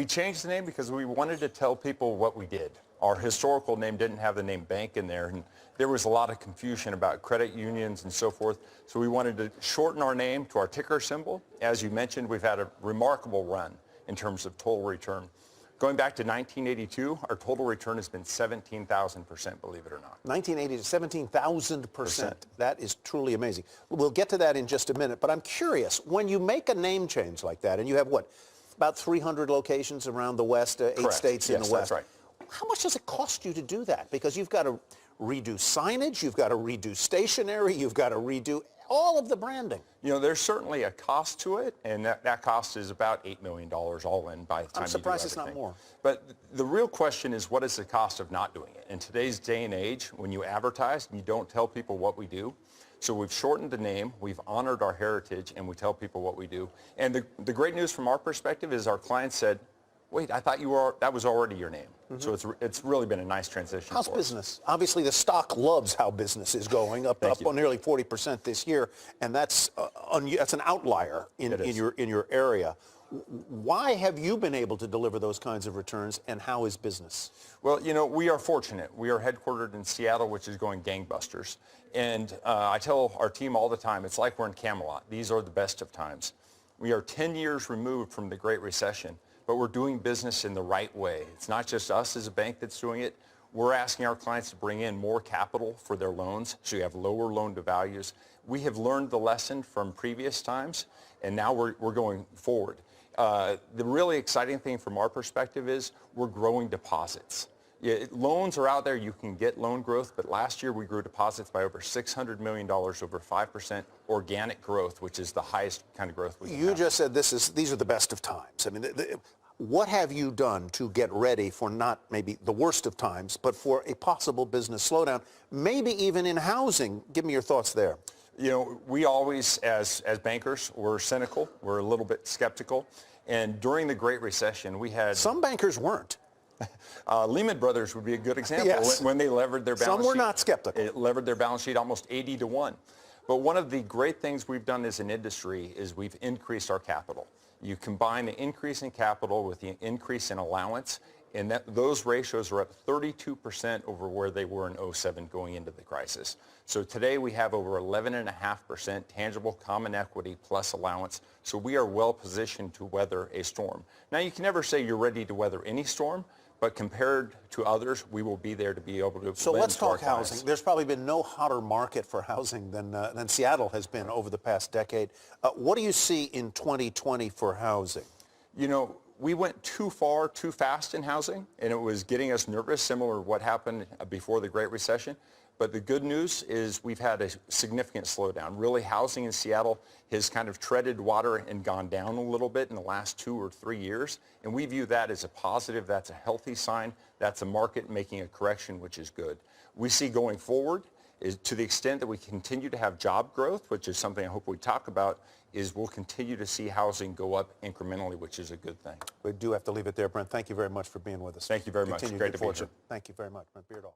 we changed the name because we wanted to tell people what we did. Our historical name didn't have the name bank in there, and there was a lot of confusion about credit unions and so forth. So we wanted to shorten our name to our ticker symbol. As you mentioned, we've had a remarkable run in terms of total return. Going back to 1982, our total return has been 17,000%, believe it or not. 1980 to 17,000%. That is truly amazing. We'll get to that in just a minute, but I'm curious, when you make a name change like that, and you have what, about 300 locations around the West, 8 states in the West. That's right. How much does it cost you to do that? Because you've got to redo signage, you've got to redo stationery, you've got to redo all of the branding. You know, there's certainly a cost to it, and that cost is about $8 million all in by the time you do everything. I'm surprised it's not more. But the real question is, what is the cost of not doing it? In today's day and age, when you advertise, you don't tell people what we do. So we've shortened the name, we've honored our heritage, and we tell people what we do. And the great news from our perspective is our clients said, wait, I thought that was already your name. So it's really been a nice transition. How's business? Obviously, the stock loves how business is going, up on nearly 40% this year, and that's an outlier in your area. Why have you been able to deliver those kinds of returns, and how is business? Well, you know, we are fortunate. We are headquartered in Seattle, which is going gangbusters. And I tell our team all the time, it's like we're in Camelot. These are the best of times. We are 10 years removed from the Great Recession, but we're doing business in the right way. It's not just us as a bank that's doing it. We're asking our clients to bring in more capital for their loans, so you have lower loan to values. We have learned the lesson from previous times, and now we're going forward. The really exciting thing from our perspective is we're growing deposits. Loans are out there, you can get loan growth, but last year we grew deposits by over $600 million, over 5% organic growth, which is the highest kind of growth we can have. You just said these are the best of times. I mean, what have you done to get ready for not maybe the worst of times, but for a possible business slowdown, maybe even in housing? Give me your thoughts there. You know, we always, as bankers, we're cynical, we're a little bit skeptical, and during the Great Recession, we had... Some bankers weren't. Lehman Brothers would be a good example. Yes. When they levered their balance sheet. Some were not skeptical. It levered their balance sheet almost 80-1. But one of the great things we've done as an industry is we've increased our capital. You combine the increase in capital with the increase in allowance, and those ratios are up 32% over where they were in 2007 going into the crisis. So today we have over 11.5% tangible common equity plus allowance, so we are well positioned to weather a storm. Now, you can never say you're ready to weather any storm, but compared to others, we will be there to be able to. So let's talk housing. There's probably been no hotter market for housing than Seattle has been over the past decade. What do you see in 2020 for housing? You know, we went too far, too fast in housing, and it was getting us nervous, similar to what happened before the Great Recession. But the good news is we've had a significant slowdown. Really, housing in Seattle has kind of treaded water and gone down a little bit in the last 2 or 3 years. And we view that as a positive. That's a healthy sign. That's a market making a correction, which is good. We see going forward, is to the extent that we continue to have job growth, which is something I hope we talk about, is we'll continue to see housing go up incrementally, which is a good thing. We do have to leave it there, Brent. Thank you very much for being with us. Thank you very much. Great to be here. Thank you very much, Brent Beardall.